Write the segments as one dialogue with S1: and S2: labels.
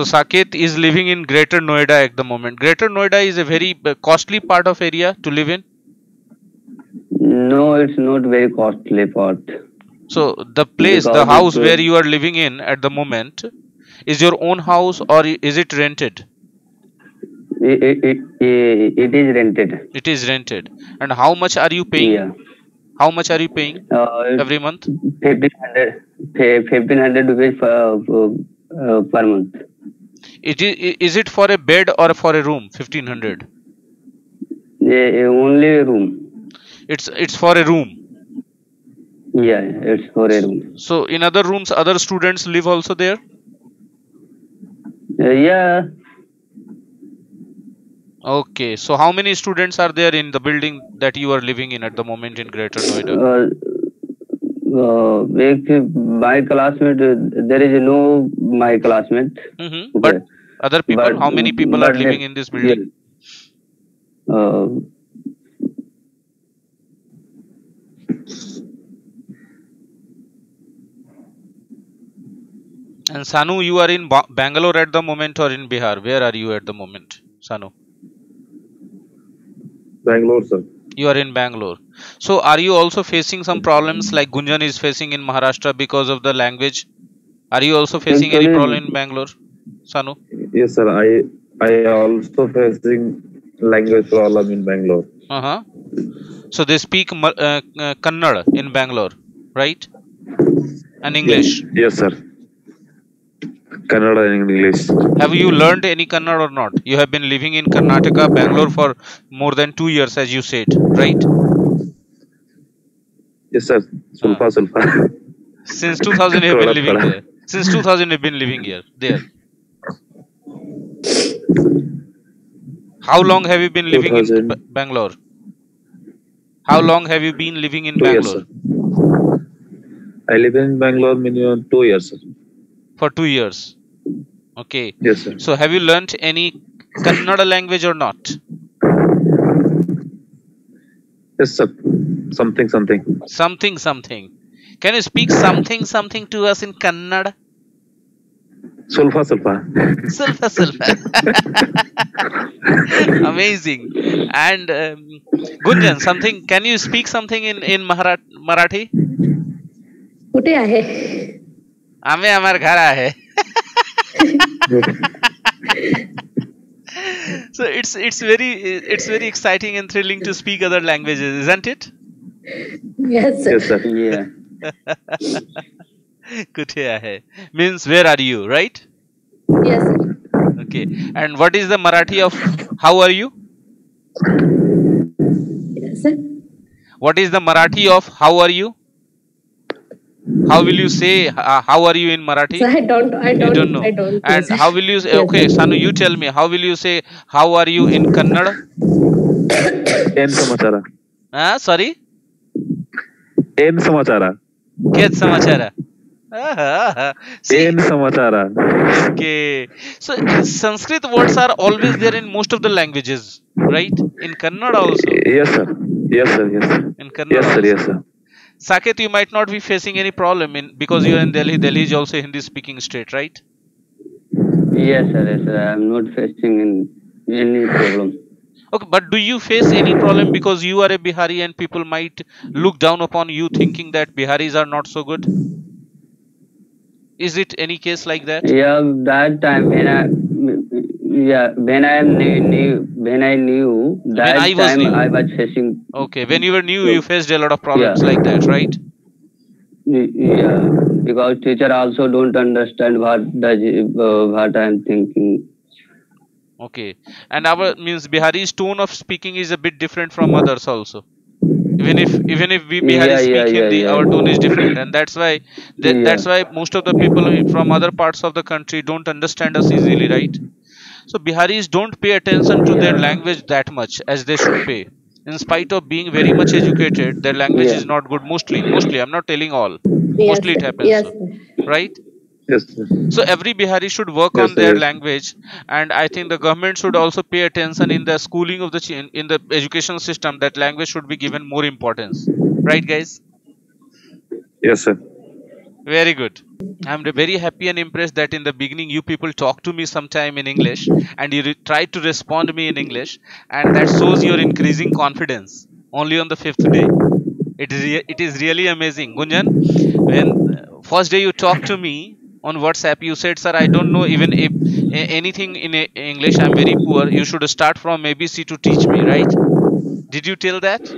S1: So Saket is living in Greater Noida at the moment. Greater Noida is a very costly part of area to live in.
S2: No, it's not very costly part.
S1: So the place, the
S2: Because
S1: house
S2: it's,
S1: where you are living in at the moment, is your own house or is it rented?
S2: it is rented.
S1: It is rented. And how much are you paying?
S2: Yeah.
S1: How much are you paying
S2: It's
S1: every month?
S2: 1500 rupees per month.
S1: Is it for a bed or for a room? 1500.
S2: Only room.
S1: It's for a room.
S2: Yeah, it's for a room.
S1: So in other rooms, other students live also there?
S2: Yeah.
S1: Okay. So how many students are there in the building that you are living in at the moment in Greater Noida?
S2: My classmate, there is no my classmate.
S1: But other people,
S2: But-
S1: how many people are
S2: but
S1: living in this building? And Sanu, you are in Bangalore at the moment or in Bihar? Where are you at the moment, Sanu?
S3: Bangalore, sir.
S1: You are in Bangalore. So are you also facing some problems like Gunjan is facing in Maharashtra because of the language? Are you also facing any problem in Bangalore, Sanu?
S3: Yes, sir. I also facing language problem in Bangalore.
S1: So they speak Kannada in Bangalore, right? And English.
S3: Yes, sir. Kannada and English.
S1: Have you learned any Kannada or not? You have been living in Karnataka, Bangalore for more than 2 years, as you said, right?
S3: Yes, sir. Sulfa.
S1: Since 2000 you have been living there. Since 2000 you have been living here, there. How long have you been living in Bangalore? How long have you been living in
S3: 2 years,
S1: Bangalore?
S3: sir. I live in Bangalore minimum 2 years, sir.
S1: For 2 years. Okay.
S3: Yes, sir.
S1: So have you learnt any Kannada language or not?
S3: Yes, sir. Something.
S1: Something. Can you speak something to us in Kannada?
S3: Sulfa.
S1: Sulfa. Amazing. And Gunjan, can you speak something in Marathi?
S4: कुठे आहे?
S1: आम्ही आम्हार घर आहे. So it's very exciting and thrilling to speak other languages, isn't it?
S4: Yes, sir.
S3: Yes, sir.
S2: Yeah.
S1: Kuthe hai means where are you, right?
S4: Yes, sir.
S1: Okay. And what is the Marathi of how are you?
S4: Yes, sir.
S1: What is the Marathi of how are you? How will you say how are you in Marathi?
S4: So I don't know.
S1: And how will you say, okay, Sanu, you tell me, how will you say how are you in Kannada?
S3: En samachara.
S1: Sorry?
S3: En samachara.
S1: Ket samachara.
S3: En samachara.
S1: Okay. So Sanskrit words are always there in most of the languages, right? In Kannada also.
S3: Yes, sir.
S1: In Kannada also.
S3: Yes, sir.
S1: Saket, you might not be facing any problem because you are in Delhi. Delhi is also Hindi speaking state, right?
S2: Yes, sir. I am not facing any problem.
S1: Okay, but do you face any problem because you are a Bihari and people might look down upon you thinking that Biharis are not so good? Is it any case like that?
S2: Yeah, that time when I knew that I was facing.
S1: Okay, when you were new, you faced a lot of problems like that, right?
S2: Yeah, because teacher also don't understand what I am thinking.
S1: Okay, and our Bihari's tone of speaking is a bit different from others also. Even if we Biharis speak Hindi, our tone is different, and that's why most of the people from other parts of the country don't understand us easily, right? So Biharis don't pay attention to their language that much as they should pay. In spite of being very much educated, their language is not good. Mostly, I'm not telling all. Mostly it happens, right?
S3: Yes, sir.
S1: So every Bihari should work on their language, and I think the government should also pay attention in the schooling of in the education system that language should be given more importance, right, guys?
S3: Yes, sir.
S1: Very good. I'm very happy and impressed that in the beginning you people talk to me sometime in English and you try to respond me in English, and that shows your increasing confidence only on the fifth day. It is really amazing. Gunjan, when first day you talked to me on WhatsApp, you said, "Sir, I don't know even if anything in English. I'm very poor. You should start from ABC to teach me." Right? Did you tell that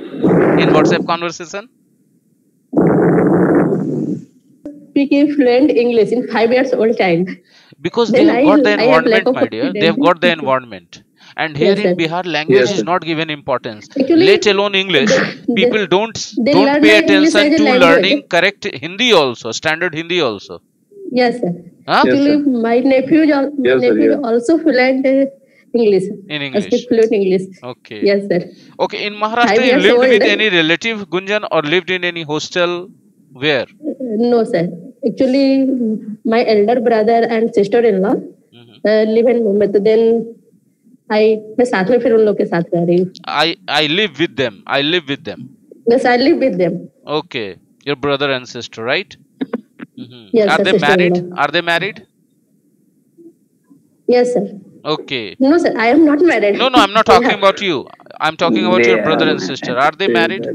S1: in WhatsApp conversation?
S4: Speaking fluent English in 5 years old child.
S1: Because they
S4: Then
S1: have got the
S4: I have lack
S1: environment,
S4: of
S1: my dear. They have
S4: confidence.
S1: got the environment. And here
S4: Yes,
S1: in
S4: sir.
S1: Bihar, language
S3: Yes,
S1: is
S3: sir.
S1: not given importance.
S4: Actually,
S1: Let alone English.
S4: they,
S1: People
S4: they
S1: don't
S4: learn
S1: pay
S4: the English
S1: attention
S4: as a
S1: to
S4: language.
S1: learning correct Hindi also, standard Hindi also.
S4: Yes, sir.
S1: Huh?
S3: Yes,
S4: Actually,
S3: sir.
S4: my nephew,
S3: Yes, sir,
S4: is
S3: yeah.
S4: also fluent English.
S1: In
S4: Speak
S1: English.
S4: fluent English.
S1: Okay.
S4: Yes, sir.
S1: Okay. In
S4: 5
S1: Maharashtra, you
S4: years
S1: lived
S4: old.
S1: with any relative, Gunjan, or lived in any hostel? Where?
S4: No, sir. Actually, my elder brother and sister-in-law
S1: Mhm.
S4: live in Mumbai. तो then मैं साथ में फिर उन लोग के साथ रह रही हूँ.
S1: I live with them. I live with them.
S4: Yes, I live with them.
S1: Okay. Your brother and sister, right? Mhm.
S4: Yes,
S1: Are
S4: sir,
S1: they married?
S4: sister-in-law.
S1: Are they married?
S4: Yes, sir.
S1: Okay.
S4: No, sir. I am not married.
S1: No, I'm not talking about you. I'm talking about
S2: They
S1: your brother
S2: are
S1: and sister. Are they married?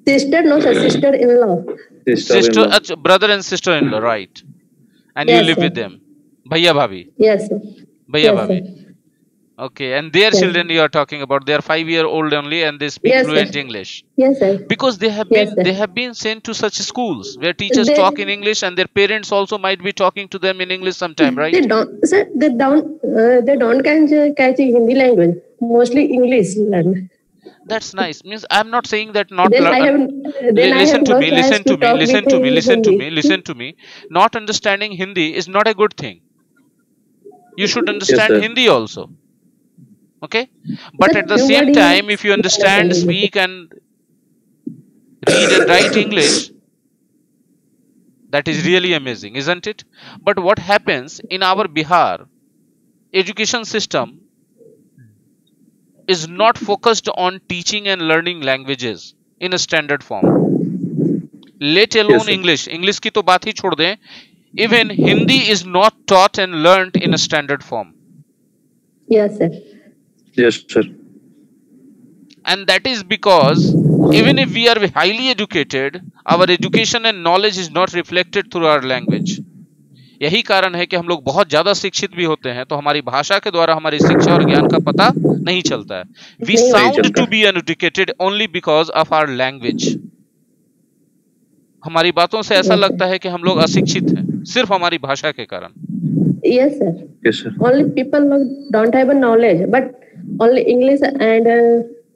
S4: Sister, no, sir. Sister-in-law.
S1: Sister,
S3: Sister-in-law.
S1: brother and sister-in-law, right? And you
S4: Yes,
S1: live
S4: sir.
S1: with them. Bhaiya bhabhi.
S4: Yes, sir.
S1: Bhaiya
S4: Yes, sir.
S1: bhabhi. Okay. And their
S4: Yes.
S1: children you are talking about, they are 5-year-old only and they speak
S4: Yes,
S1: fluent
S4: sir.
S1: English.
S4: Yes, sir.
S1: Because
S4: Yes, sir.
S1: they have been sent to such schools where teachers
S4: They
S1: talk in English and their parents also might be talking to them in English sometime,
S4: they
S1: right?
S4: don't, sir. They don't catch Hindi language. Mostly English learn.
S1: That's nice. Means I'm not saying that not
S4: Then I have
S1: listen to
S4: no
S1: me,
S4: chance
S1: listen
S4: to
S1: to me,
S4: talk
S1: listen
S4: with
S1: to me, listen to
S4: Hindi.
S1: me, listen to me. Not understanding Hindi is not a good thing. You should
S3: Yes,
S1: understand
S3: sir.
S1: Hindi also. Okay? But
S4: Sir,
S1: at the
S4: few
S1: same
S4: words
S1: time, if you understand,
S4: understand.
S1: speak, and read and write English, that is really amazing, isn't it? But what happens in our Bihar education system is not focused on teaching and learning languages in a standard form. Let
S3: Yes,
S1: alone
S3: sir.
S1: English. English की तो बात ही छोड़ दें. Even Hindi is not taught and learnt in a standard form.
S4: Yes, sir.
S3: Yes, sir.
S1: And that is because even if we are highly educated, our education and knowledge is not reflected through our language. यही कारण है कि हम लोग बहुत ज्यादा शिक्षित भी होते हैं तो हमारी भाषा के द्वारा हमारी शिक्षा और ज्ञान का पता नहीं चलता है. We
S4: नहीं
S1: sound
S3: चलता.
S1: to be uneducated only because of our language. हमारी बातों से ऐसा
S4: Yes,
S1: लगता है कि हम लोग अशिक्षित हैं सिर्फ हमारी भाषा के कारण.
S4: Yes, sir.
S3: Yes, sir.
S4: Only people don't have a knowledge, but only English and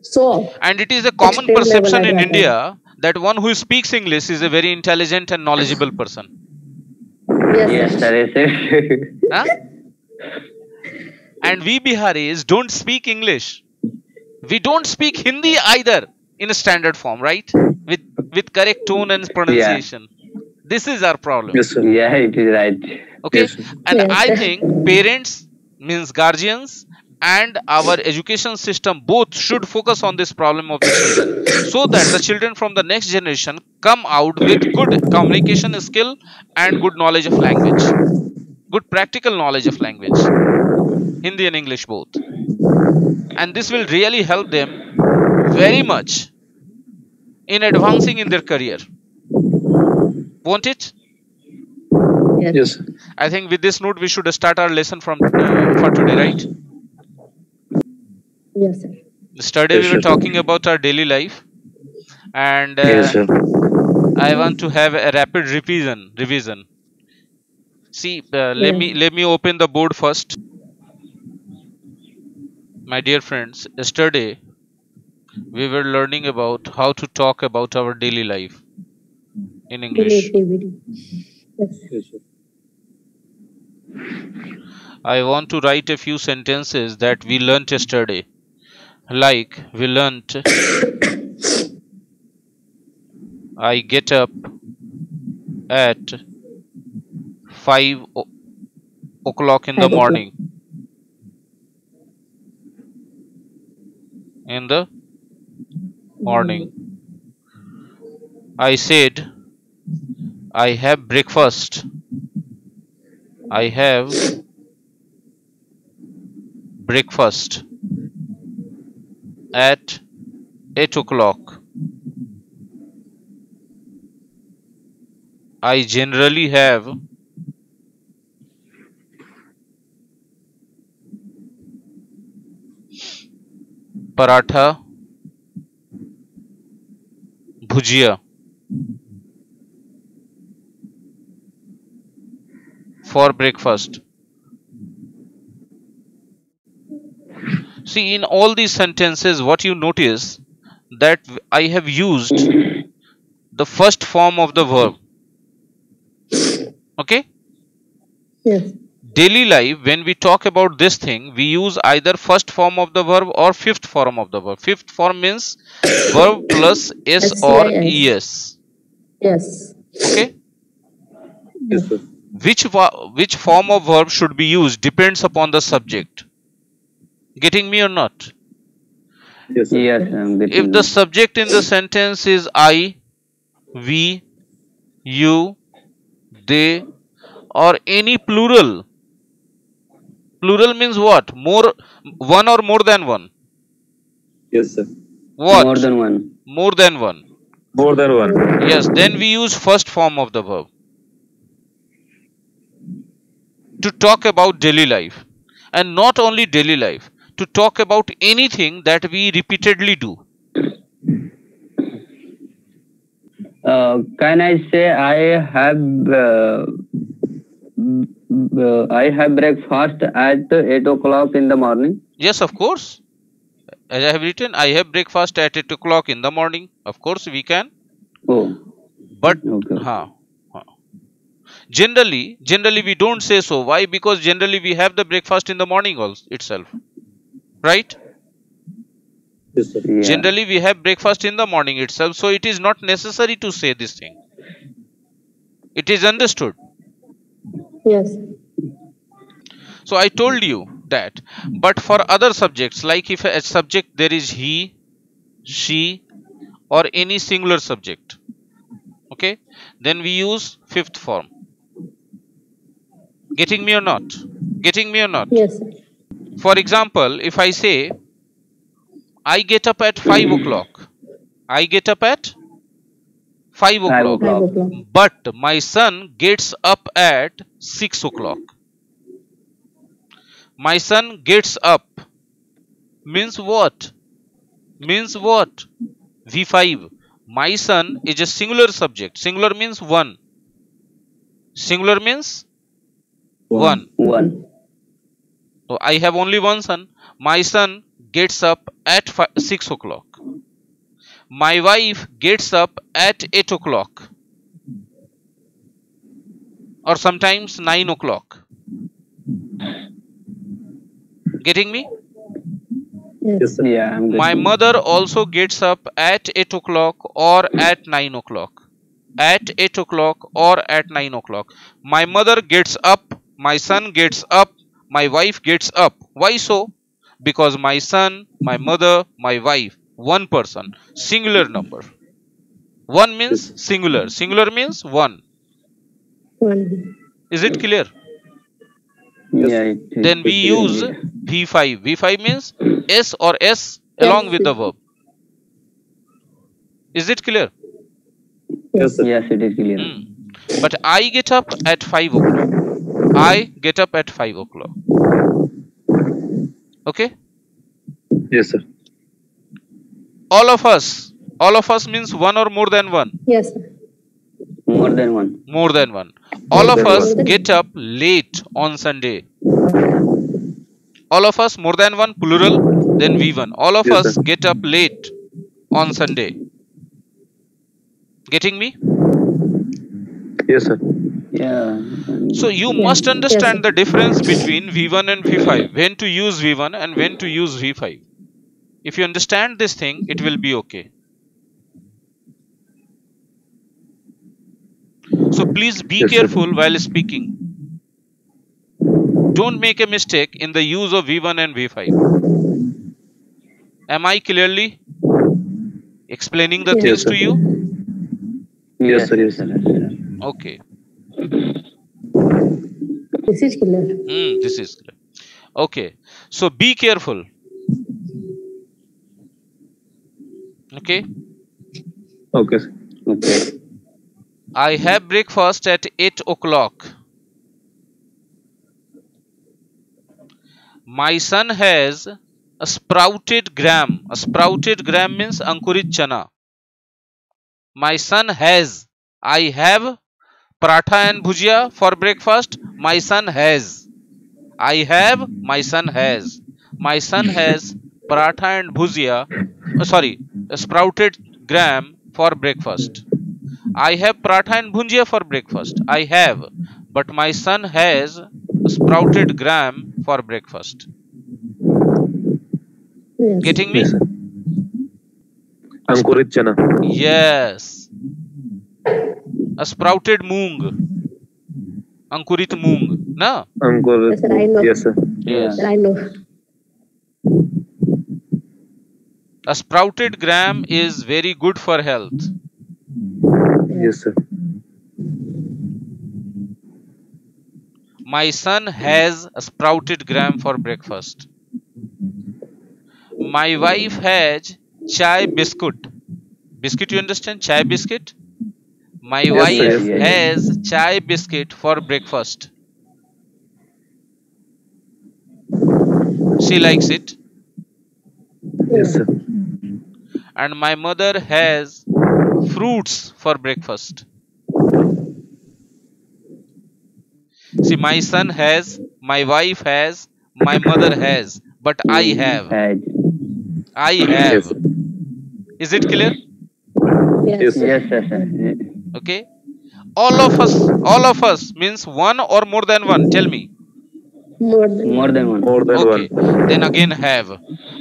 S4: so.
S1: And it is a common
S4: Extreme level
S1: perception in
S4: at that
S1: India that one who speaks English is a very intelligent and knowledgeable person.
S4: Yes,
S2: yes,
S4: sir.
S2: sir. Yes, sir.
S1: Huh? And we Biharis don't speak English. We don't speak Hindi either in a standard form, right? With correct tone and pronunciation. This is our problem.
S3: Yes, sir.
S2: Yeah, it is right.
S1: Okay?
S3: Yes, sir.
S1: And
S4: Yes,
S1: I
S4: sir.
S1: think parents means guardians and our education system both should focus on this problem of the children so that the children from the next generation come out with good communication skill and good knowledge of language, good practical knowledge of language, Hindi and English both. And this will really help them very much in advancing in their career. Won't it?
S4: Yes.
S3: Yes, sir.
S1: I think with this note we should start our lesson from for today, right?
S4: Yes, sir.
S1: Yesterday
S3: Yes,
S1: we were
S3: sir.
S1: talking about our daily life, and
S3: Yes, sir.
S1: I want to have a rapid revision. See, let me open the board first. My dear friends, yesterday we were learning about how to talk about our daily life in English.
S4: Creativity. Yes.
S3: Yes, sir.
S1: I want to write a few sentences that we learnt yesterday. Like we learnt, I get up at 5 o'clock in the
S4: 5 o'clock.
S1: morning. In the morning, I said I have breakfast. I have breakfast at 8 o'clock. I generally have paratha, bhujia for breakfast. See, in all these sentences, what you notice that I have used the first form of the verb. Okay?
S4: Yes.
S1: Daily life, when we talk about this thing, we use either first form of the verb or fifth form of the verb. Fifth form means verb plus s or es.
S4: Yes.
S1: Okay?
S3: Yes, sir.
S1: Which form of verb should be used depends upon the subject. Getting me or not?
S3: Yes, sir.
S2: Yes, I'm getting
S1: If the
S2: you.
S1: subject in the sentence is I, we, you, they, or any plural. Plural means what? More, one or more than one.
S3: Yes, sir.
S1: What?
S2: More than one.
S1: More than one.
S3: More than one.
S1: Yes, then we use first form of the verb to talk about daily life. And not only daily life, to talk about anything that we repeatedly do.
S2: Can I say I have breakfast at 8 o'clock in the morning?
S1: Yes, of course. As I have written, I have breakfast at 8 o'clock in the morning. Of course, we can.
S2: Oh,
S1: But
S2: okay.
S1: generally we don't say so. Why? Because generally we have the breakfast in the morning also itself. Right?
S3: Yes, sir.
S2: Yeah.
S1: Generally we have breakfast in the morning itself. So it is not necessary to say this thing. It is understood.
S4: Yes.
S1: So I told you that. But for other subjects, like if a subject there is he, she, or any singular subject, okay, then we use fifth form. Getting me or not? Getting me or not?
S4: Yes.
S1: For example, if I say I get up at 5 o'clock, I get up at 5
S2: 5
S1: o'clock,
S4: 5
S2: o'clock.
S4: o'clock.
S1: but my son gets up at 6 o'clock. My son gets up means what? Means what? V5. My son is a singular subject. Singular means one. Singular means one.
S2: 1.
S1: So I have only one son. My son gets up at 6 o'clock. My wife gets up at 8 o'clock. Or sometimes 9 o'clock. Getting me?
S3: Yes, sir.
S2: Yeah, I'm
S1: My
S2: getting.
S1: mother also gets up at 8 o'clock or at 9 o'clock. At 8 o'clock or at 9 o'clock. My mother gets up, my son gets up, my wife gets up. Why so? Because my son, my mother, my wife, one person, singular number. One means singular. Singular means one.
S4: 1.
S1: Is it clear?
S2: Yeah, it
S1: Then we use
S2: indeed.
S1: V5. V5 means S or S along with the verb. Is it clear?
S3: Yes, sir.
S2: Yes, it is clear.
S1: But I get up at 5 o'clock. I get up at 5 o'clock. Okay?
S3: Yes, sir.
S1: All of us means one or more than one.
S4: Yes. Sir.
S2: More than one.
S1: More than one. All of
S3: than
S1: us
S4: one.
S1: get up late on Sunday. All of us more than one, plural, then V1. All of
S3: Yes,
S1: us
S3: sir.
S1: get up late on Sunday. Getting me?
S3: Yes, sir.
S2: Yeah.
S1: So you
S4: Yes.
S1: must
S4: Yes,
S1: understand
S4: sir.
S1: the difference between V1 and V5. When to use V1 and when to use V5. If you understand this thing, it will be okay. So please be
S3: Yes, sir.
S1: careful while speaking. Don't make a mistake in the use of V1 and V5. Am I clearly explaining the
S4: Yes.
S1: things
S3: Yes, sir.
S1: to you?
S3: Yes, sir. Yes,
S2: sir.
S3: sir.
S2: Yes, sir.
S1: Okay.
S4: This is clear.
S1: This is clear. Okay. So be careful. Okay.
S3: Okay.
S2: Okay.
S1: I have breakfast at 8 o'clock. My son has a sprouted gram. A sprouted gram means ankurit chana. My son has. I have paratha and bhujia for breakfast. My son has. I have. My son has. My son has paratha and bhujia. A sprouted gram for breakfast. I have paratha and bhujia for breakfast. I have. But my son has a sprouted gram for breakfast.
S4: Yes.
S1: Getting me?
S3: Yes, sir. Ankurit chana.
S1: Yes. A sprouted moong. Ankurit moong. Na?
S3: Ankurit.
S4: Yes, sir, I know.
S3: Yes, sir.
S1: Yes.
S4: Sir, I know.
S1: A sprouted gram is very good for health.
S3: Yes, sir.
S1: My son has a sprouted gram for breakfast. My wife has chai biscuit. Biscuit, you understand? Chai biscuit? My
S3: Yes,
S1: wife
S3: sir.
S2: Yes.
S1: has chai biscuit for breakfast. She likes it.
S3: Yes, sir.
S1: And my mother has fruits for breakfast. See, my son has, my wife has, my mother has, but I have.
S2: Had.
S1: I
S3: Yes,
S1: have.
S3: sir.
S1: Is it clear?
S4: Yes.
S3: Yes, sir.
S2: Yes, sir.
S1: Okay. All of us means one or more than one. Tell me.
S4: More than
S2: More than one.
S3: More than
S1: Okay.
S3: one.
S1: Then again have.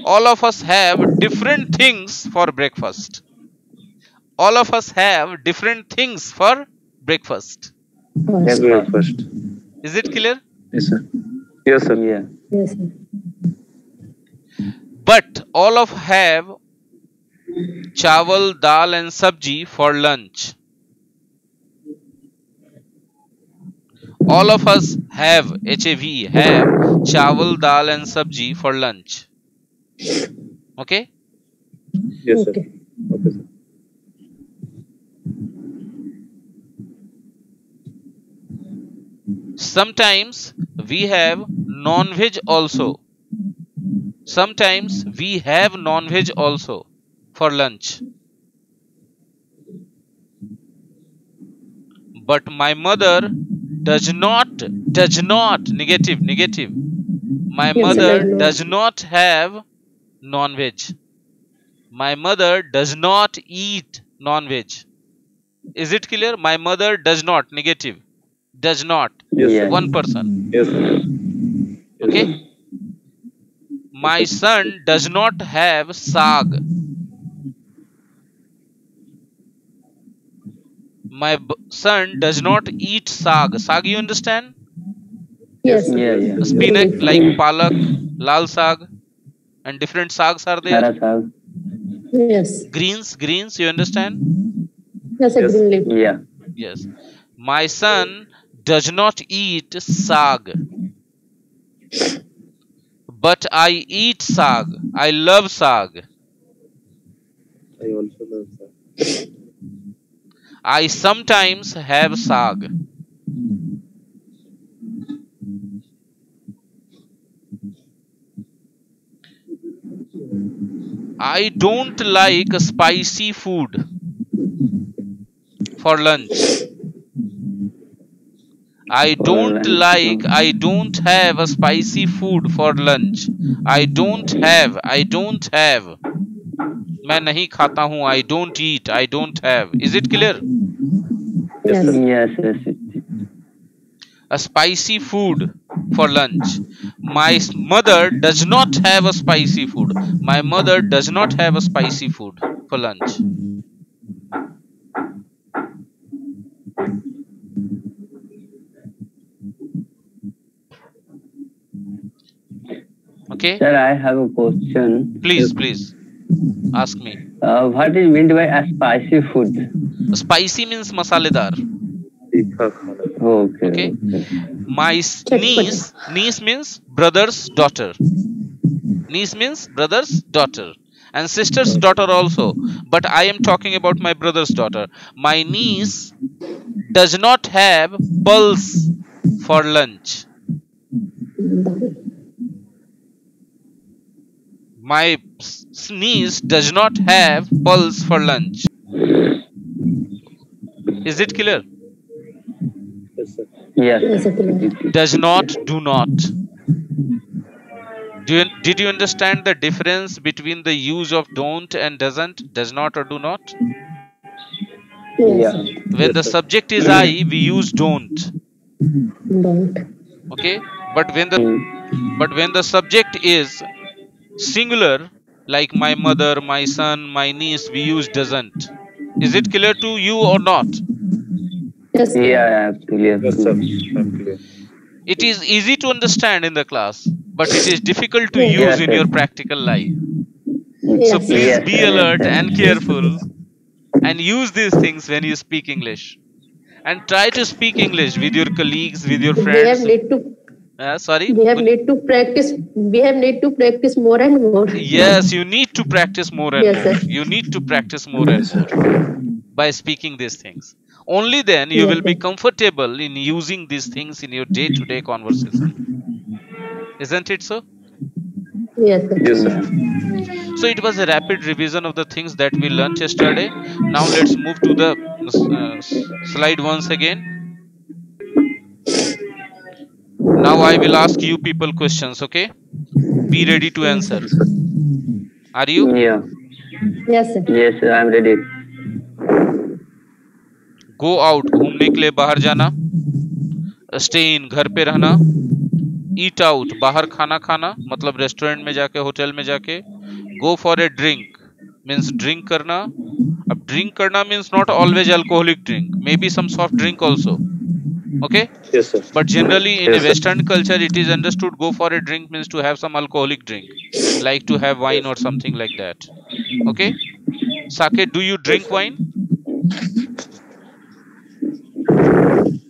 S1: All of us have different things for breakfast. All of us have different things for breakfast.
S4: first.
S3: Breakfast.
S1: Is it clear?
S3: Yes, sir. Yes, sir.
S2: Yeah.
S4: Yes, sir.
S1: But all of have chawal, dal and sabji for lunch. All of us have, HAV, have chawal, dal and sabji for lunch. Okay?
S3: Yes, sir.
S4: Okay.
S3: Okay, sir.
S1: Sometimes we have non-veg also. Sometimes we have non-veg also for lunch. But my mother does not, negative. My
S4: Yes, sir, I
S1: mother
S4: know.
S1: does not have non-veg. My mother does not eat non-veg. Is it clear? My mother does not, negative. Does not.
S3: Yes, sir.
S2: Yes.
S1: One person.
S3: Yes, sir.
S1: Okay? My son does not have sag. My son does not eat sag. Sag, you understand?
S4: Yes, sir.
S2: Yeah.
S1: Spinach like palak, lal sag, and different sags are there.
S2: Hara sag.
S4: Yes.
S1: Greens, you understand?
S4: Yes, sir.
S3: Yes.
S4: Green leaf.
S2: Yeah.
S1: Yes. My son does not eat sag. But I eat sag. I love sag.
S3: I also love sir.
S1: I sometimes have sag. I don't like spicy food for lunch. I don't have a spicy food for lunch. I don't have. मैं नहीं खाता हूँ. I don't eat. I don't have. Is it clear?
S4: Yes.
S2: Yes.
S1: A spicy food for lunch. My mother does not have a spicy food. My mother does not have a spicy food for lunch. Okay?
S2: Sir, I have a question.
S1: Please. Ask me.
S2: What is meant by a spicy food?
S1: Spicy means masaledar.
S3: तीखा खाना.
S2: Okay.
S1: Okay. My
S4: Chatpata.
S1: niece means brother's daughter. Niece means brother's daughter, and sister's daughter also. But I am talking about my brother's daughter. My niece does not have pulse for lunch. My niece does not have pulse for lunch. Is it clear?
S3: Yes, sir.
S2: Yes.
S4: Yes,
S2: Sir.
S4: sir.
S1: Does not, do not. Did you understand the difference between the use of don't and doesn't, does not or do not?
S4: Yes,
S2: Yeah.
S4: sir.
S1: When
S3: Yes,
S1: the
S3: sir.
S1: subject is I, we use don't.
S4: Don't.
S1: Okay, but when the subject is singular, like my mother, my son, my niece, we use doesn't. Is it clear to you or not?
S4: Yes, sir.
S2: Yeah, clear.
S3: Yes, sir. I'm clear.
S1: It is easy to understand in the class, but it is difficult to
S4: Yes.
S1: use
S2: Yes,
S1: in
S2: sir.
S1: your practical life.
S4: Yes,
S1: So
S4: sir.
S1: please
S2: Yes,
S1: be
S2: sir. Yes,
S1: alert
S2: sir.
S1: and careful and use these things when you speak English. And try to speak English with your colleagues, with your
S4: We have
S1: friends.
S4: need to
S1: Sorry?
S4: we have need to practice. We have need to practice more and more.
S1: Yes, you need to practice more and
S4: Yes,
S1: more.
S4: sir.
S1: You need to practice more and more by speaking these things. Only then you
S4: Yes,
S1: will be
S4: sir.
S1: comfortable in using these things in your day-to-day conversation. Isn't it so?
S4: Yes, sir.
S3: Yes, sir.
S1: So it was a rapid revision of the things that we learnt yesterday. Now let's move to the slide once again. Now I will ask you people questions, okay? Be ready to
S4: Yes,
S1: answer.
S4: sir.
S1: Are you?
S2: Yeah.
S4: Yes, sir.
S2: Yes, sir. I'm ready.
S1: Go out, घूमने के लिए बाहर जाना. Stay in, घर पे रहना. Eat out, बाहर खाना खाना, मतलब रेस्टोरेंट में जाके, होटल में जाके. Go for a drink means drink करना. अब drink करना means not always alcoholic drink, maybe some soft drink also. Okay,
S3: Yes, sir.
S1: but generally in
S3: Yes,
S1: a
S3: sir.
S1: Western culture it is understood go for a drink means to have some alcoholic drink, like to have wine or something like that. Okay, Sake, do you drink wine?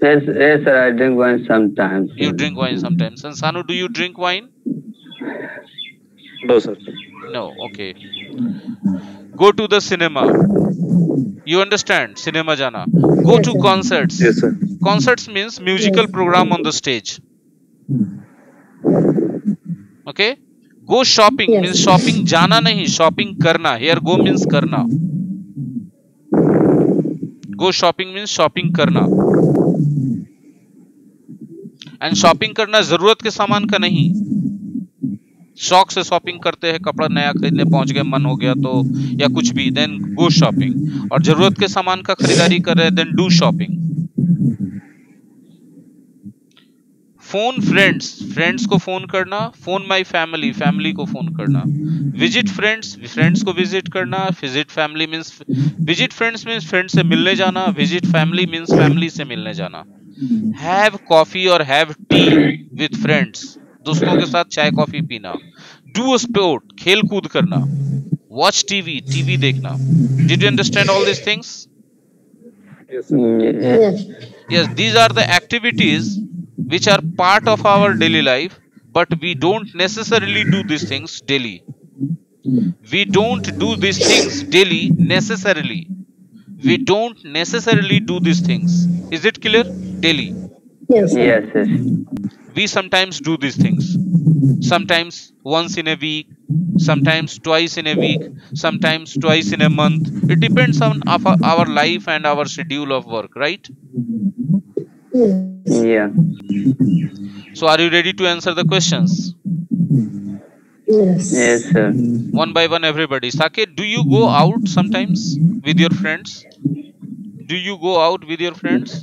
S2: Yes, yes, sir. I drink wine sometimes.
S1: You drink wine sometimes. And Sanu, do you drink wine?
S3: No, sir.
S1: No. Okay, go to the cinema. You understand cinema jana. Go
S4: Yes,
S1: to
S4: sir.
S1: concerts.
S3: Yes, sir.
S1: Concerts means musical
S4: Yes.
S1: program on the stage. Okay, go shopping
S4: Yes.
S1: means shopping jana nahi, shopping karna. Here go means karna. Go shopping means shopping करना. And shopping करना जरूरत के सामान का नहीं. शौक से shopping करते हैं, कपड़ा नया खरीदने पहुंच गए, मन हो गया तो, या कुछ भी, देन गो शॉपिंग. और जरूरत के सामान का खरीदारी कर रहे हैं, then do shopping. Phone friends, friends को फोन करना. फोन माय फैमिली, फैमिली को फोन करना. विजिट फ्रेंड्स, फ्रेंड्स को विजिट करना. Visit family means, visit friends means friend से मिलने जाना. विजिट फैमिली मींस फैमिली से मिलने जाना. हैव कॉफी और हैव टी विद फ्रेंड्स, दोस्तों के साथ चाय कॉफी पीना. डू स्पोर्ट, खेल कूद करना. वॉच टीवी, टीवी देखना. Did you understand all this things?
S3: Yes, sir.
S2: Yes.
S1: Yes, these are the activities which are part of our daily life, but we don't necessarily do these things daily. We don't do these things daily necessarily. We don't necessarily do these things. Is it clear? Daily.
S4: Yes, sir.
S2: Yes, yes.
S1: We sometimes do these things. Sometimes once in a week, sometimes twice in a week, sometimes twice in a month. It depends on our life and our schedule of work, right?
S4: Yes.
S2: Yeah.
S1: So are you ready to answer the questions?
S4: Yes.
S2: Yes, sir.
S1: One by one, everybody. Saket, do you go out sometimes with your friends? Do you go out with your friends?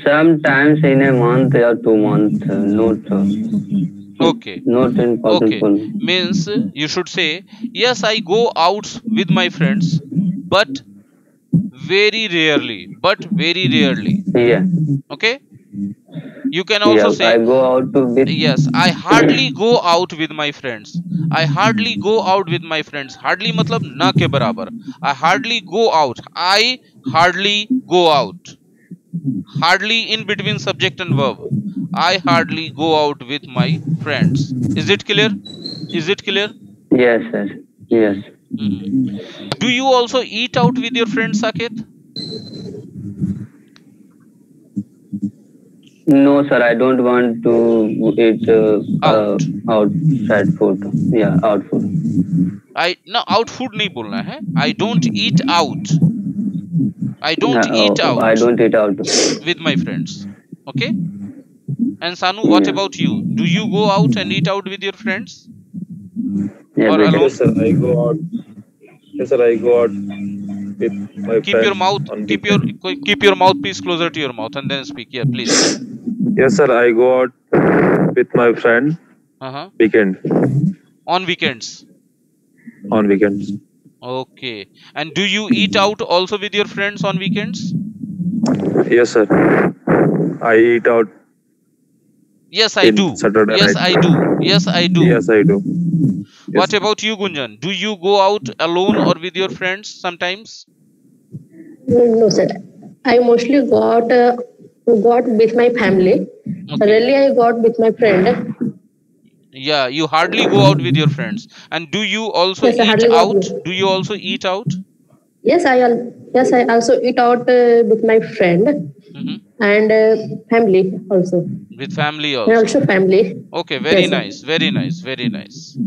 S2: Sometimes in a month or 2 months, not
S1: Okay.
S2: not in
S1: Okay.
S2: possible.
S1: Means you should say, yes, I go out with my friends, but very rarely. But very rarely.
S2: Yeah.
S1: Okay. You can also
S2: Yeah.
S1: say,
S2: I go out to with.
S1: yes, I hardly go out with my friends. I hardly go out with my friends. Hardly मतलब ना के बराबर. I hardly go out. I hardly go out. Hardly in between subject and verb. I hardly go out with my friends. Is it clear? Is it clear?
S2: Yes, sir. Yes.
S1: Mhm. Do you also eat out with your friends, Saket?
S2: No, sir. I don't want to eat
S1: Out.
S2: outside food. Yeah, out food.
S1: No, out food नहीं बोलना है. I don't eat out. I don't eat
S2: I
S1: out
S2: don't eat out.
S1: with my friends. Okay? And Sanu, what
S2: Yeah.
S1: about you? Do you go out and eat out with your friends
S2: Yeah,
S1: or
S2: we do.
S1: alone?
S3: Yes, sir. I go out. Yes, sir. I go out with my
S1: Keep your
S3: friends
S1: mouth,
S3: on
S1: keep your
S3: weekend.
S1: keep your mouthpiece closer to your mouth and then speak. Yeah, please.
S3: Yes, sir. I go out with my friend
S1: Uh-huh.
S3: weekend
S1: On weekends.
S3: on weekends.
S1: Okay. And do you eat out also with your friends on weekends?
S3: Yes, sir. I eat out
S1: Yes, I
S3: in
S1: do.
S3: Saturday
S1: Yes,
S3: night.
S1: I do. Yes, I do.
S3: Yes, I do.
S1: What
S3: Yes.
S1: about you, Gunjan? Do you go out alone or with your friends sometimes?
S4: No, sir. I mostly got with my family.
S1: Okay.
S4: Rarely I got with my friend.
S1: Yeah, you hardly go out with your friends. And do you also
S4: Yes, I
S1: eat
S4: hardly got
S1: out?
S4: with.
S1: Do you also eat out?
S4: Yes, I also eat out with my friend
S1: Hmm.
S4: and family also,
S1: With family
S4: and
S1: also.
S4: also family.
S1: Okay, very
S4: Yes, sir.
S1: nice, very nice, very nice.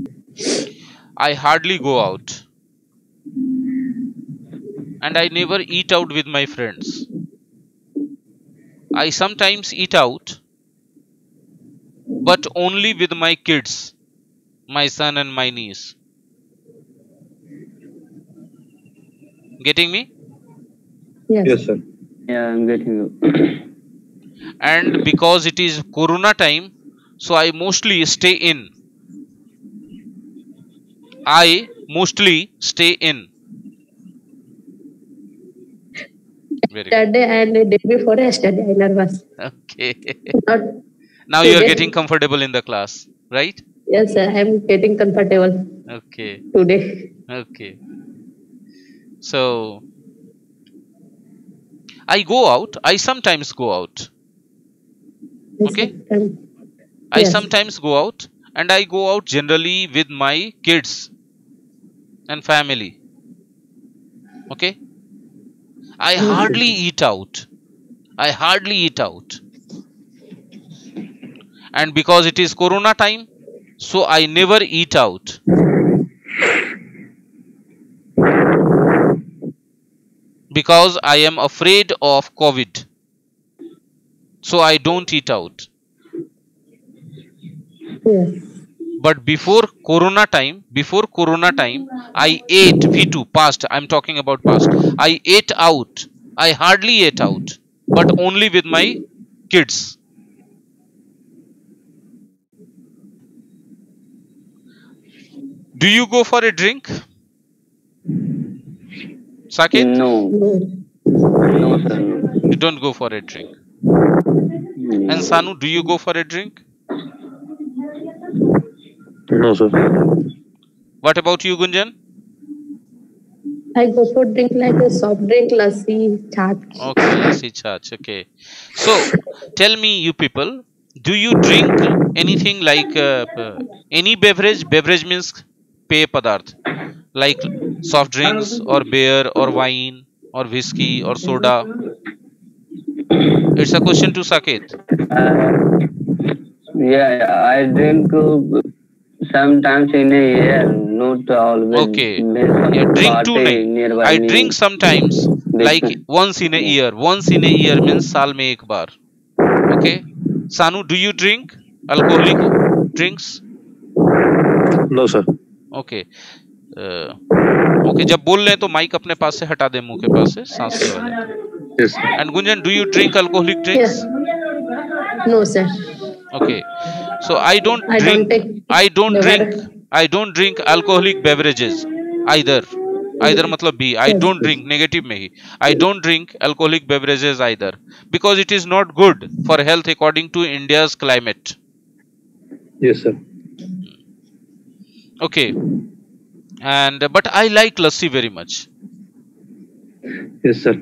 S1: I hardly go out. And I never eat out with my friends. I sometimes eat out, but only with my kids, my son and my niece. Getting me?
S4: Yes,
S3: Yes, sir.
S2: Yeah, I'm getting you.
S1: And because it is Corona time, so I mostly stay in. I mostly stay in. Very good.
S4: yesterday and the day before yesterday I nervous.
S1: Okay.
S4: Not
S1: Now you are
S4: today.
S1: getting comfortable in the class, right?
S4: Yes, sir. I'm getting comfortable
S1: Okay.
S4: today.
S1: Okay. So I go out. I sometimes go out.
S4: Yes,
S1: Okay.
S4: sir.
S1: I
S4: Yes.
S1: sometimes go out, and I go out generally with my kids and family. Okay. I hardly eat out. I hardly eat out. And because it is Corona time, so I never eat out. Because I am afraid of COVID. So I don't eat out.
S4: Yes.
S1: But before Corona time, I ate V2 past. I'm talking about past. I ate out. I hardly ate out, but only with my kids. Do you go for a drink, Saket?
S2: No,
S4: No.
S2: no, sir. No.
S1: You don't go for a drink. And Sanu, do you go for a drink?
S3: No, sir.
S1: What about you, Gunjan?
S4: I go for drink like a soft drink, lassi, chaat.
S1: Okay, lassi chach. Okay. So, tell me, you people, do you drink anything like any beverage? Beverage means pay padarth, like soft drinks or beer or wine or whiskey or soda. It's a question to Saket.
S2: Yeah, I drink sometimes in a year, not always.
S1: Okay.
S2: There's some
S1: Yeah, drink too
S2: party
S1: nahi.
S2: nearby
S1: I
S2: me.
S1: drink sometimes, like once in a year. Once in a year means saal mein ek bar. Okay. Sanu, do you drink alcoholic drinks?
S3: No, sir.
S1: Okay. Okay जब बोल रहे हैं तो mic अपने पास से हटा दे मुंह के पास से सांस लेने पे
S3: Yes.
S1: And Gunjan do you drink alcoholic drinks
S4: Yes. No, sir.
S1: okay so I don't
S4: I don't
S1: drink
S4: take
S1: I don't drink alcoholic beverages either मतलब भी I
S4: Yes.
S1: don't drink negative में ही I don't drink alcoholic beverages either because it is not good for health according to India's climate.
S3: Yes, sir.
S1: Okay. And but I like lassi very much.
S3: Yes, sir.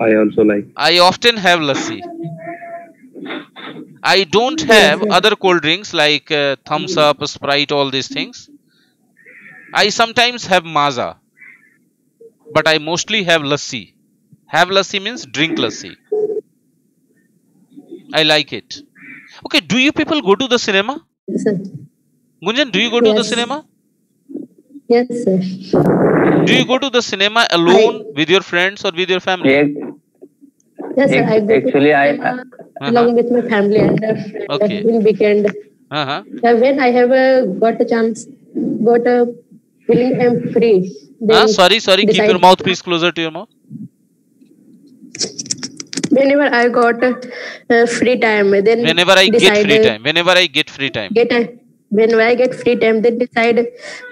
S3: I also like.
S1: I often have lassi. I don't
S4: Yes,
S1: have
S4: yes.
S1: other cold drinks like Thumbs Up, Sprite, all these things. I sometimes have maza, but I mostly have lassi. Have lassi means drink lassi. I like it. Okay, do you people go to the cinema?
S4: Sir.
S1: Gunjan, do you go to the
S4: Yes.
S1: cinema?
S4: Yes, sir.
S1: Do you go to the cinema
S4: I
S1: alone, with your friends, or with your family?
S4: yes, sir. I go to
S2: Actually,
S4: cinema
S1: Uh-huh.
S4: along with my family and a friend
S1: Okay.
S4: in weekend.
S1: Uh-huh.
S4: When I have got a chance, got a feeling I'm free, then
S1: Sorry, keep your
S4: decide.
S1: mouthpiece closer to your mouth.
S4: Whenever I got free time, then
S1: Whenever I get
S4: decide
S1: free time. Whenever I get free time.
S4: whenever I get free time, then decide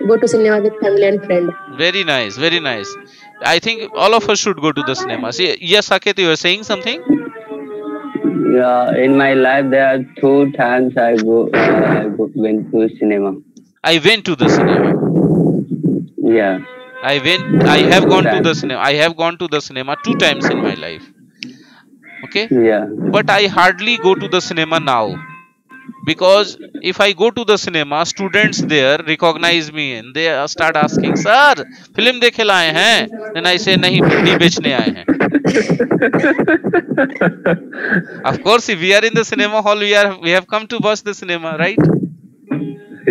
S4: go to cinema with family and friend.
S1: Very nice, very nice. I think all of us should go to the cinema. See, yes, Saket, you were saying something?
S2: yeah, in my life there are 2 times went to cinema.
S1: I went to the cinema.
S2: Yeah,
S1: I have gone to the
S2: times.
S1: cinema. I have gone to the cinema 2 times in my life. Okay?
S2: Yeah,
S1: But I hardly go to the cinema now. Because if I go to the cinema, students there recognize me and they start asking, "Sir, film देखे लाए हैं?" Then I say, "नहीं, भिंडी बेचने आए हैं." Of course, if we are in the cinema hall, we have come to watch the cinema, right?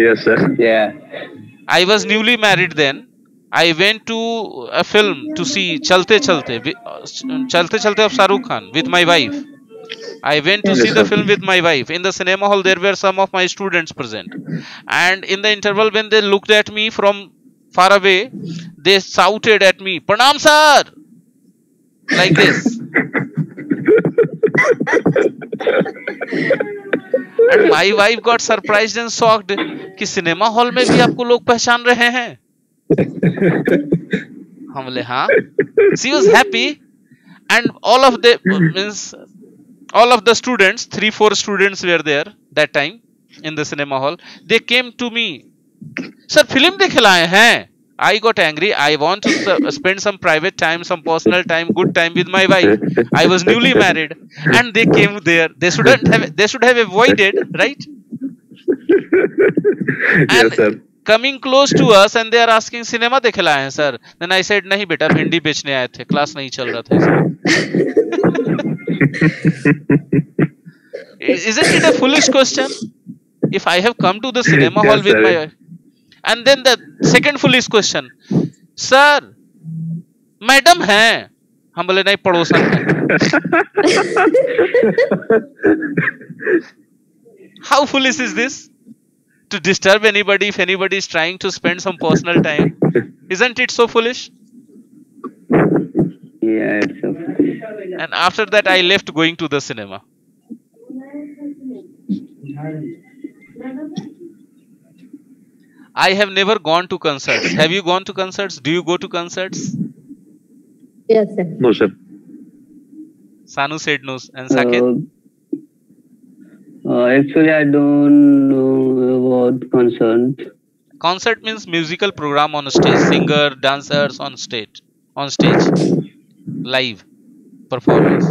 S3: Yes, sir.
S2: yeah.
S1: I was newly married then. I went to a film to see Chalte Chalte of Shahrukh Khan with my wife. I went to
S4: Yes,
S1: see the
S3: sir.
S1: film with my wife. In the cinema hall, there were some of my students present. And in the interval, when they looked at me from far away, they shouted at me, "Pranam, sir!" Like this. And my wife got surprised and shocked कि cinema hall में भी आपको लोग पहचान रहे हैं. हम बोले हाँ. She was happy, and all of the students, 3-4 students were there that time in the cinema hall. They came to me, "Sir, film देखे लाए हैं." I got angry. I want to spend some private time, some personal time, good time with my wife. I was newly married, and they came there. They should have avoided, right?
S3: Yes, sir.
S1: Coming close to us, and they are asking, "cinema देखे लाए हैं sir?" Then I said, "नहीं बेटा, भिंडी बेचने आए थे, class नहीं चल रहा था इसलिए." Isn't it a foolish question? If I have come to the cinema hall
S3: Yes,
S1: with my
S3: sir.
S1: wife, and then the second foolish question, "Sir, madam हैं?" हम बोले नहीं, पड़ोसन है. How foolish is this? To disturb anybody if anybody is trying to spend some personal time. Isn't it so foolish?
S2: Yeah, it's okay.
S1: And after that, I left going to the cinema. I have never gone to concerts. Have you gone to concerts? Do you go to concerts?
S4: Yes, sir.
S3: No, sir.
S1: Sanu said no. And Saket?
S2: Actually, I don't know about concert.
S1: Concert means musical program on stage. Singer, dancers on stage. On stage. Live performance.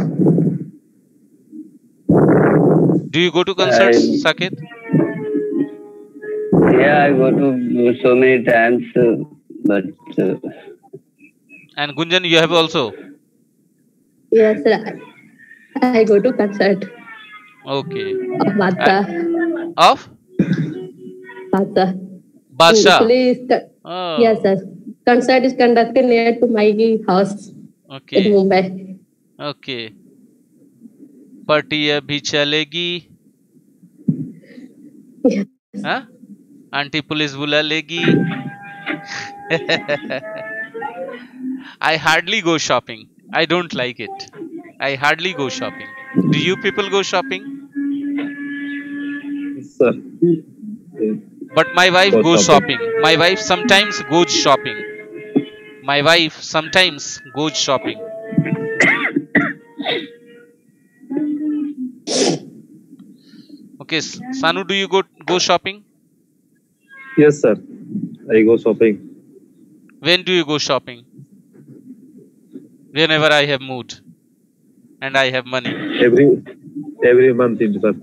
S1: Do you go to concerts, Saket?
S2: Yeah, I go to so many times, but
S1: And Gunjan, you have also?
S4: Yes, sir. I go to concert
S1: Okay.
S4: of Badshah.
S1: Of?
S4: Badshah.
S1: Badshah.
S4: Usually,
S1: Oh,
S4: yes, sir. Concert is conducted near to my house in
S1: okay.
S4: Mumbai.
S1: Okay. Party अभी चलेगी.
S4: Yes.
S1: हाँ? Aunty police बुला लेगी. I hardly go shopping. I don't like it. I hardly go shopping. Do you people go shopping?
S3: Sir.
S1: But my wife
S3: Go
S1: goes
S3: shopping.
S1: shopping. My wife sometimes goes shopping. My wife sometimes goes shopping. Okay, Sanu, do you go shopping?
S3: Yes, sir. I go shopping.
S1: When do you go shopping? Whenever I have mood. and I have money.
S3: every month, sir.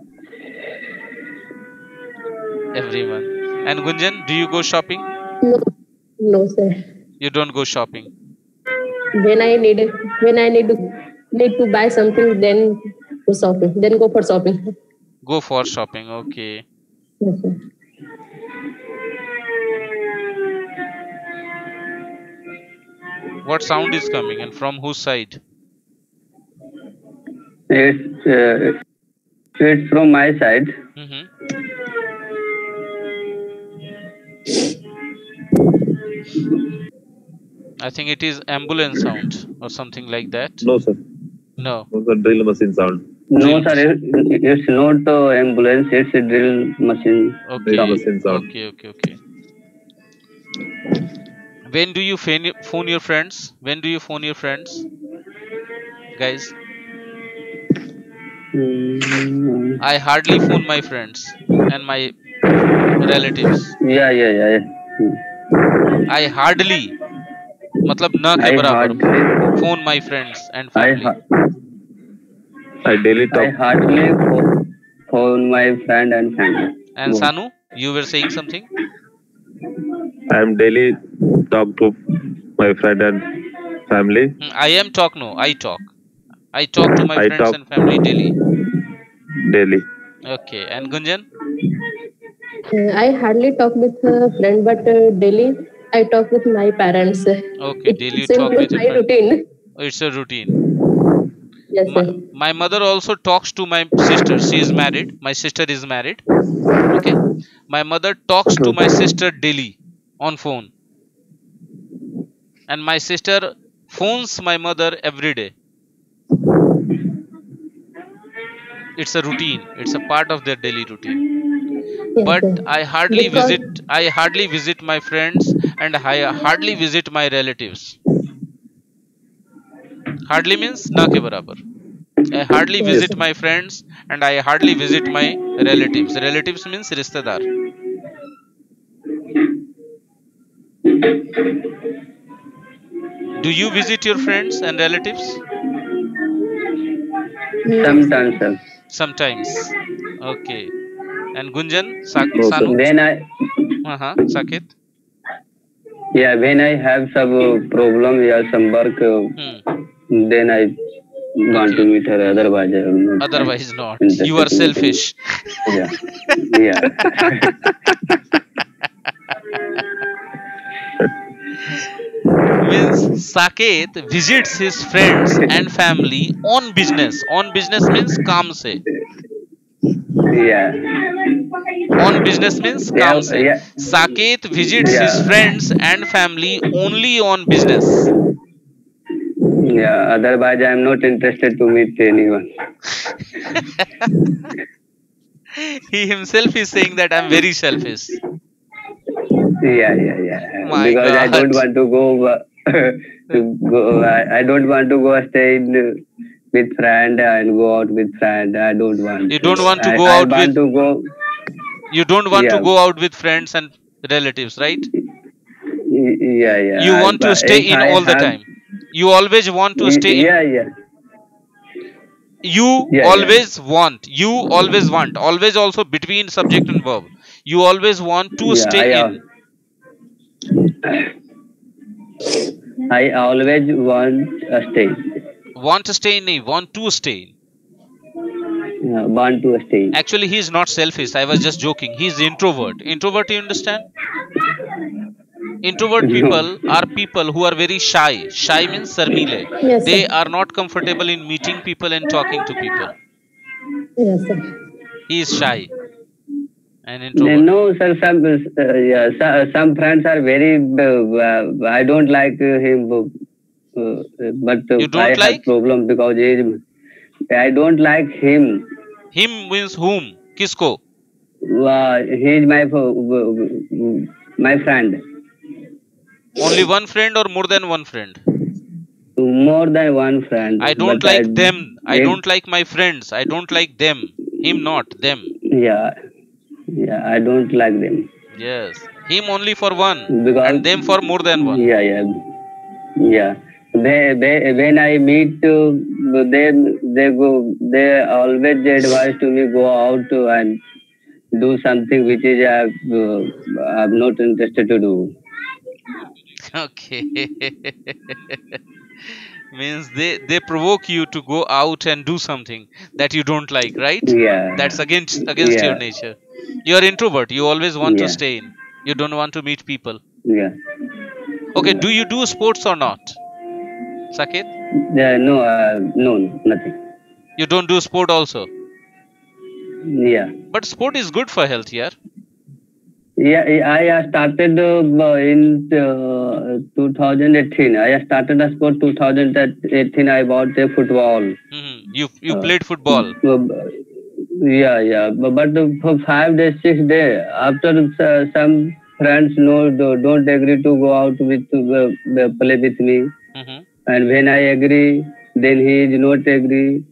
S1: Every month. And Gunjan, do you go shopping?
S4: No, no, sir.
S1: You don't go shopping.
S4: When I need to buy something, then go shopping. Then go for shopping.
S1: Go for shopping. Okay.
S4: Yes, sir.
S1: What sound is coming and from whose side?
S2: It's from my side.
S1: Mm-hmm. I think it is ambulance sound or something like that.
S3: No, sir.
S1: No.
S3: No, sir. Drill machine sound.
S2: No, sir. It's not ambulance. It's a drill machine.
S1: Okay.
S3: Drill machine sound.
S1: Okay. When do you phone your friends? When do you phone your friends? Guys, I hardly phone my friends and my relatives.
S2: Yeah.
S1: I hardly, मतलब न के बराबर, phone my friends and family.
S3: I daily talk.
S2: I hardly phone my friend and family.
S1: And Sanu, you were saying something?
S3: I am daily talk to my friend and family.
S1: I am talk. No, I talk. I talk to my friends and family daily.
S3: Daily.
S1: Okay. And Gunjan?
S4: I hardly talk with a friend, but daily I talk with my parents.
S1: Okay, daily you talk with your
S4: my routine.
S1: It's a routine.
S4: Yes, sir.
S1: My mother also talks to my sister. She is married. My sister is married. Okay. My mother talks to my sister daily on phone. And my sister phones my mother every day. It's a routine. It's a part of their daily routine.
S4: Yes,
S1: But
S4: sir.
S1: I hardly visit my friends and I hardly visit my relatives. Hardly means na ke barabar. I hardly visit my friends and I hardly visit my relatives. Relatives means rishtedar. Do you visit your friends and relatives?
S2: Sometimes, sir.
S1: Sometimes. Okay. And Gunjan,
S3: No,
S1: Sanu?
S2: When I
S1: Sakit?
S2: when I have some problem or some work, then I want to meet her. Otherwise, I'm not.
S1: Otherwise not. You are selfish.
S2: Yeah.
S1: Means Saket visits his friends and family on business. On business means काम से.
S2: Yeah.
S1: On business means काम से.
S2: Yeah.
S1: Saket visits his friends and family only on business.
S2: Yeah. Otherwise, I'm not interested to meet anyone.
S1: He himself is saying that I'm very selfish.
S2: Yeah.
S1: My
S2: Because I
S1: God.
S2: don't want to go. I don't want to go stay with friend and go out with friend. I don't want.
S1: You don't want to go
S2: I
S1: out
S2: want
S1: with.
S2: to go.
S1: You don't want to
S2: Yeah.
S1: go out with friends and relatives, right?
S2: Yeah.
S1: You want to stay in all the time. You always want to stay in.
S2: Yeah.
S1: You always want. You always want. Always also between subject and verb. You always want to stay in.
S2: I always want to stay.
S1: Want to stay in. nahi, Want to stay in.
S2: Want to stay.
S1: Actually, he is not selfish. I was just joking. He is introvert. Introvert, you understand? Introvert people are people who are very shy. Shy means sarmile.
S4: Yes,
S1: They
S4: sir.
S1: are not comfortable in meeting people and talking to people.
S4: Yes, sir.
S1: He is shy and introvert.
S2: No, sir. Some friends are very. I don't like him, but
S1: You don't
S2: I
S1: like?
S2: have problem because I don't like him.
S1: Him means whom? Kisko?
S2: He is my friend.
S1: Only one friend or more than one friend?
S2: More than one friend.
S1: I don't
S2: but
S1: like them. I don't like my friends. I don't like them. Him not, them.
S2: Yeah, I don't like them.
S1: Yes. Him only for one
S2: Because
S1: and them for more than one.
S2: yeah. when I meet they always advise to me go out and do something which is I'm not interested to do.
S1: Okay. Means they provoke you to go out and do something that you don't like, right?
S2: Yeah.
S1: That's against your nature. You're introvert. You always want to stay in. You don't want to meet people.
S2: Yeah.
S1: Okay. Do you do sports or not, Saket?
S2: No, nothing.
S1: You don't do sport also.
S2: Yeah.
S1: But sport is good for health, yeah.
S2: Yeah, I started in 2018. I started a sport 2018. I bought a football.
S1: You played football.
S2: Yeah. But for 5 days, 6 days, after some friends don't agree to go out with play with me. And when I agree, then he is not agree.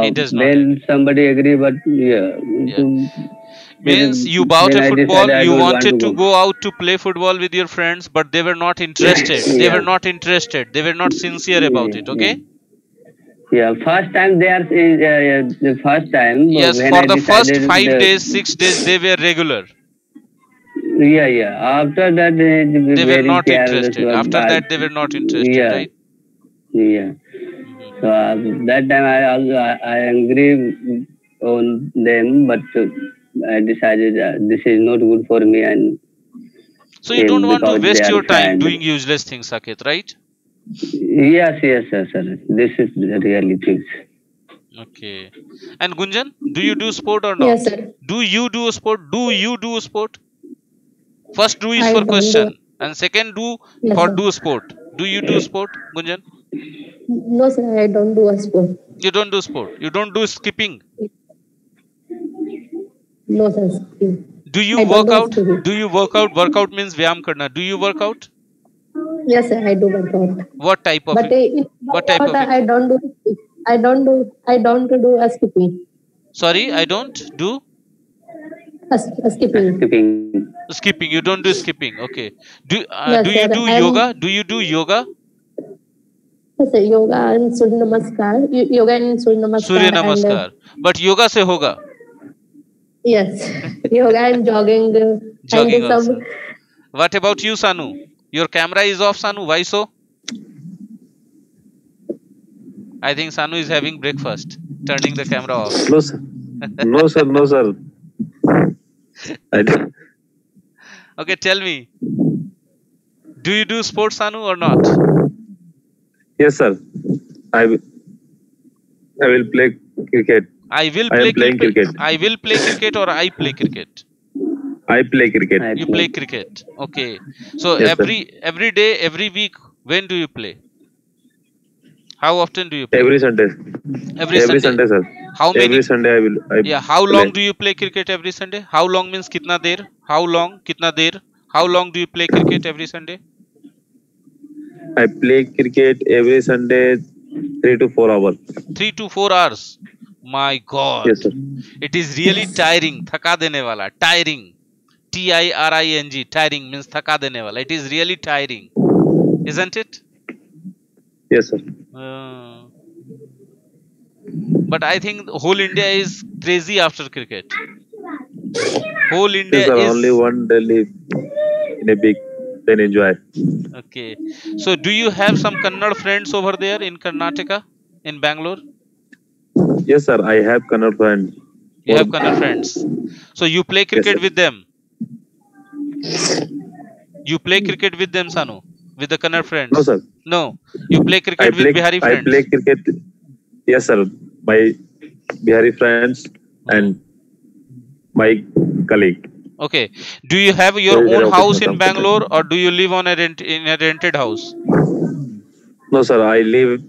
S1: He does not.
S2: Then somebody agree, but
S1: Means you bought a football, you wanted to go out to play football with your friends, but they were not interested. They were not interested. They were not sincere about it, okay?
S2: Yeah, first time the first time.
S1: Yes, for the first 5 days, 6 days, they were regular.
S2: Yeah. After that,
S1: they were not interested. After that, they were not interested, right?
S2: Yeah. So that time I agree on them, but I decided this is not good for me, and
S1: so you don't want to waste your time doing useless things, Saket, right?
S2: Yes, sir. This is really things.
S1: Okay. And Gunjan, do you do sport or not?
S4: Yes, sir.
S1: Do you do sport? First, do is for question, and second, do for do sport. Do you do sport, Gunjan?
S4: No, sir. I don't do a sport.
S1: You don't do sport. You don't do skipping.
S4: No, sir.
S1: Do you work out? Do you work out? Workout means vyam karna. Do you work out?
S4: Yes, sir. I do work out.
S1: What type of?
S4: What type of? I don't do a skipping.
S1: Sorry, I don't do.
S4: Skipping.
S1: Skipping. You don't do skipping. Okay. Do you do yoga? Do you do yoga?
S4: Yes, sir. Yoga and Surya Namaskar. Yoga and Surya Namaskar.
S1: Surya Namaskar. But yoga se hoga.
S4: Yes. Yoga and jogging.
S1: Jogging also. What about you, Sanu? Your camera is off, Sanu. Why so? I think Sanu is having breakfast. Turning the camera off.
S3: No, sir. No, sir. I don't.
S1: Okay, tell me. Do you do sports, Sanu, or not?
S3: Yes, sir. I will play cricket.
S1: I will play cricket. I will play cricket, or I play cricket.
S3: I play cricket.
S1: You play cricket. Okay. So
S3: yes,
S1: every day, every week, when do you play? How often do you play?
S3: Every Sunday. Every Sunday, sir.
S1: How many?
S3: Every Sunday I will.
S1: How long do you play cricket every Sunday? How long means kitna der? How long? Kitna der? How long do you play cricket every Sunday?
S3: I play cricket every Sunday 3 to 4 hours.
S1: 3 to 4 hours. My God.
S3: Yes, sir.
S1: It is really tiring. Thaka dene wala. Tiring. Tiring. Tiring means thaka dene wala. It is really tiring. Isn't it?
S3: Yes, sir.
S1: But I think whole India is crazy after cricket. Whole India
S3: yes, sir,
S1: is...
S3: only one Delhi in a big, then enjoy.
S1: Okay. So do you have some Kannada friends over there in Karnataka, in Bangalore?
S3: Yes, sir. I have Kannada friends.
S1: You have Kannada friends. So you play cricket with them? You play cricket with them, Sanu? With the Kannada friends?
S3: No, sir.
S1: No. You play cricket with Bihari friends?
S3: I play cricket. Yes, sir. My Bihari friends and my colleague.
S1: Okay. Do you have your own house in Bangalore, or do you live on in a rented house?
S3: No, sir. I live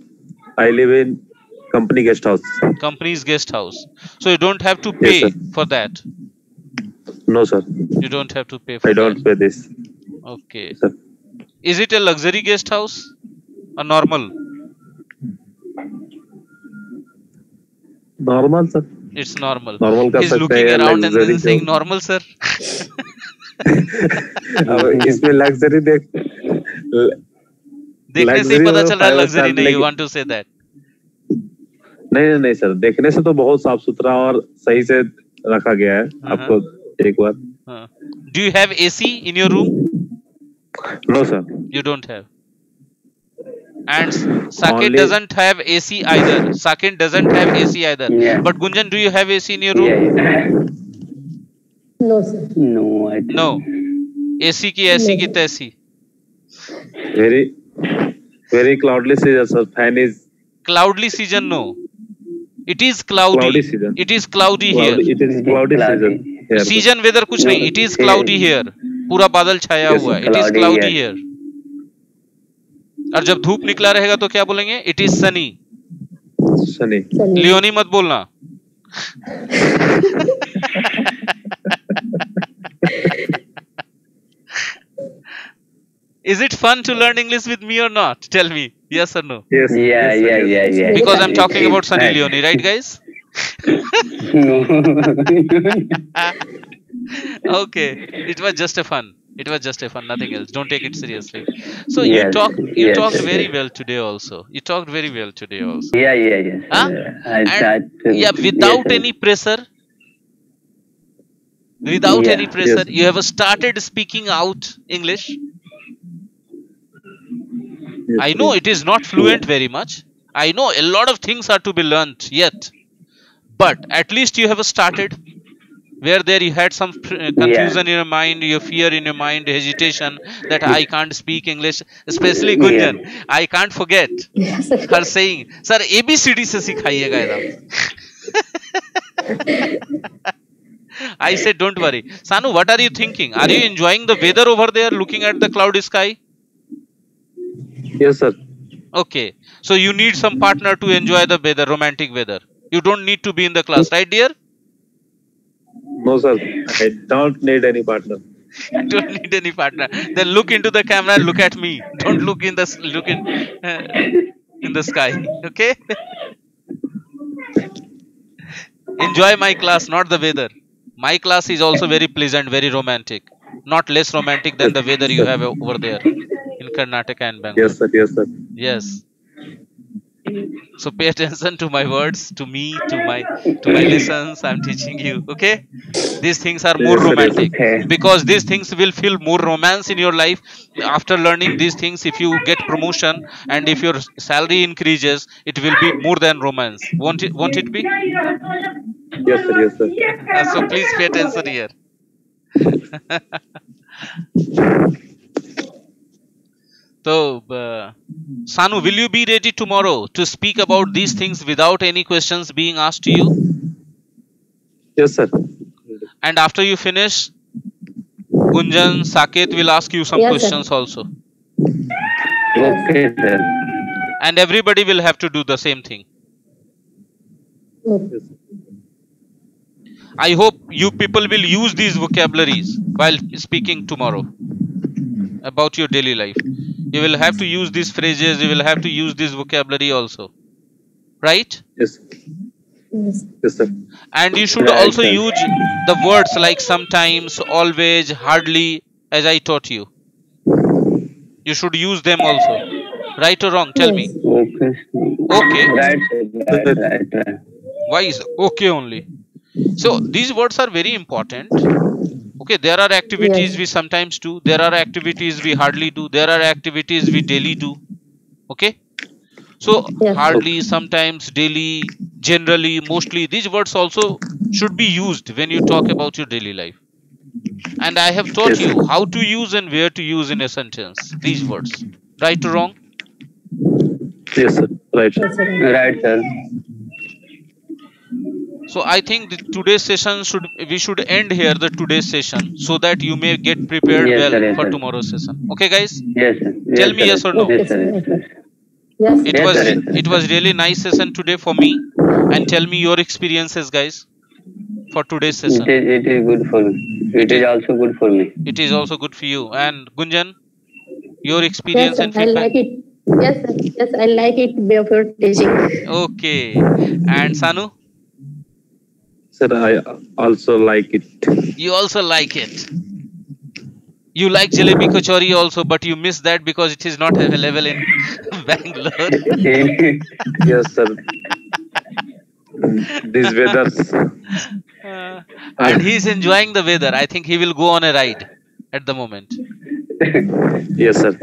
S3: in company guest house.
S1: Company's guest house. So you don't have to pay for that?
S3: No, sir.
S1: You don't have to pay for that?
S3: I don't pay this.
S1: Okay.
S3: Sir.
S1: Is it a luxury guest house or normal?
S3: Normal, sir.
S1: It's normal.
S3: He's
S1: looking around and then saying normal, sir.
S3: इसमें luxury देख
S1: देखने से ही
S3: Luxury
S1: पता
S3: और
S1: चल रहा है
S3: 5
S1: luxury
S3: star
S1: नहीं, you
S3: लेकिन
S1: want to say that.
S3: नहीं सर, देखने से तो बहुत साफ सुथरा और सही से रखा गया है आपको एक बार.
S1: Do you have AC in your room?
S3: No sir.
S1: You don't have. And Saket
S3: Only
S1: doesn't have AC either. Saket doesn't have AC either.
S2: Yeah.
S1: But Gunjan, do you have AC in your room?
S2: Yeah.
S4: No, sir.
S2: No, I don't.
S1: No. AC की ऐसी की तैसी.
S3: very cloudly season sir. Fan is
S1: Cloudly season, no. It is cloudy.
S3: Cloudy season.
S1: It is cloudy here.
S3: It is cloudy season here.
S1: Season weather कुछ नहीं. It is cloudy here. पूरा बादल छाया
S3: Yes,
S1: हुआ है. It is cloudy here. और जब धूप निकला रहेगा तो क्या बोलेंगे? It is sunny.
S3: Sunny.
S1: Leone मत बोलना. Is it fun to learn English with me or not? Tell me. Yes or no?
S3: Yes.
S2: Yeah,
S3: yes,
S2: yeah,
S3: yes.
S2: yeah, yeah.
S1: Because I'm talking about Sunny Leone, right guys?
S2: No.
S1: Okay. It was just a fun. It was just a fun, nothing else. Don't take it seriously. So
S2: Yes,
S1: you
S2: yes.
S1: talked very well today also. You talked very well today also.
S2: Yeah, yes.
S1: Huh?
S2: I start.
S1: Yeah, without
S2: yes,
S1: any pressure. Without
S2: Yeah.
S1: any pressure,
S3: Yes.
S1: you have started speaking out English.
S3: Yes,
S1: I know it is not fluent very much. I know a lot of things are to be learnt yet. But at least you have started. Where there you had some confusion in your mind, your fear in your mind, hesitation that I can't speak English. Especially Gunjan. I can't forget her saying, Sir, ABCD se sikhaiega ekdam. I said, don't worry. Sanu, what are you thinking? Are you enjoying the weather over there, looking at the cloudy sky?
S3: Yes sir.
S1: Okay. So you need some partner to enjoy the weather, romantic weather. You don't need to be in the class, right dear?
S3: No sir. I don't need any partner.
S1: You don't need any partner. Then look into the camera and look at me. Don't look in the in the sky. Okay? Enjoy my class, not the weather. My class is also very pleasant, very romantic. Not less romantic than the weather you have over there in Karnataka and Bangalore.
S3: Yes sir. Yes sir.
S1: Yes. So pay attention to my words, to me, to my lessons I'm teaching you. Okay? These things are more
S3: Yes, sir, yes,
S1: romantic.
S2: okay.
S1: Because these things will feel more romance in your life. After learning these things, if you get promotion and if your salary increases, it will be more than romance. Won't it be?
S3: Yes sir. Yes sir.
S1: So please pay attention here. So, Sanu, will you be ready tomorrow to speak about these things without any questions being asked to you?
S3: Yes sir.
S1: And after you finish, Gunjan, Saket will ask you some
S4: Yes, sir.
S1: questions also.
S2: Okay, sir.
S1: And everybody will have to do the same thing.
S4: Okay.
S1: I hope you people will use these vocabularies while speaking tomorrow about your daily life. You will have to use these phrases, you will have to use this vocabulary also. Right?
S3: Yes.
S4: Yes.
S3: Yes sir.
S1: And you should
S2: Right,
S1: also
S2: sir.
S1: use the words like sometimes, always, hardly, as I taught you. You should use them also. Right or wrong? Tell me.
S2: Okay.
S1: Okay.
S2: Right, sir. Right.
S1: Why is okay only? So these words are very important. Okay, there are activities
S4: Yes.
S1: we sometimes do. There are activities we hardly do. There are activities we daily do. Okay. So
S4: Yes.
S1: hardly, sometimes, daily, generally, mostly, these words also should be used when you talk about your daily life. And I have taught
S3: Yes.
S1: you how to use and where to use in a sentence these words. Right or wrong?
S3: Yes sir. Right.
S4: Yes, sir.
S2: Right, sir.
S1: So I think today's session we should end here the today's session so that you may get prepared
S2: Yes,
S1: well
S2: sir, yes,
S1: for
S2: sir.
S1: tomorrow's session. Okay, guys?
S2: Yes, sir.
S1: Tell me yes or no.
S2: Yes, sir. Yes, sir.
S4: Yes.
S1: It
S2: Yes,
S1: was
S2: sir, yes, sir.
S1: it was really nice session today for me. And tell me your experiences, guys, for today's session.
S2: It is good for me. It is also good for me.
S1: It is also good for you. And Gunjan, your
S4: Yes,
S1: experience
S4: sir.
S1: and
S4: I
S1: feedback.
S4: like it. Yes, sir. Yes, I like it way of your teaching.
S1: Okay. And Sanu,
S3: Sir, I also like it.
S1: you also like it. You like jalebi kachori also, but you miss that because it is not available in Bangalore.
S3: Yes, sir. These weathers.
S1: And he's enjoying the weather. I think he will go on a ride at the moment.
S3: Yes, sir.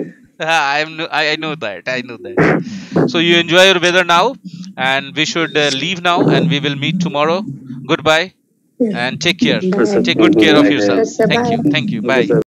S1: I know that. I know that. So you enjoy your weather now, and we should leave now, and we will meet tomorrow. Goodbye, and take care.
S4: Bye.
S1: Take good care of
S3: Bye.
S1: yourself.
S4: Sir,
S1: Thank you.
S4: bye.
S1: Thank you.
S3: Okay,
S1: Bye.
S3: sir.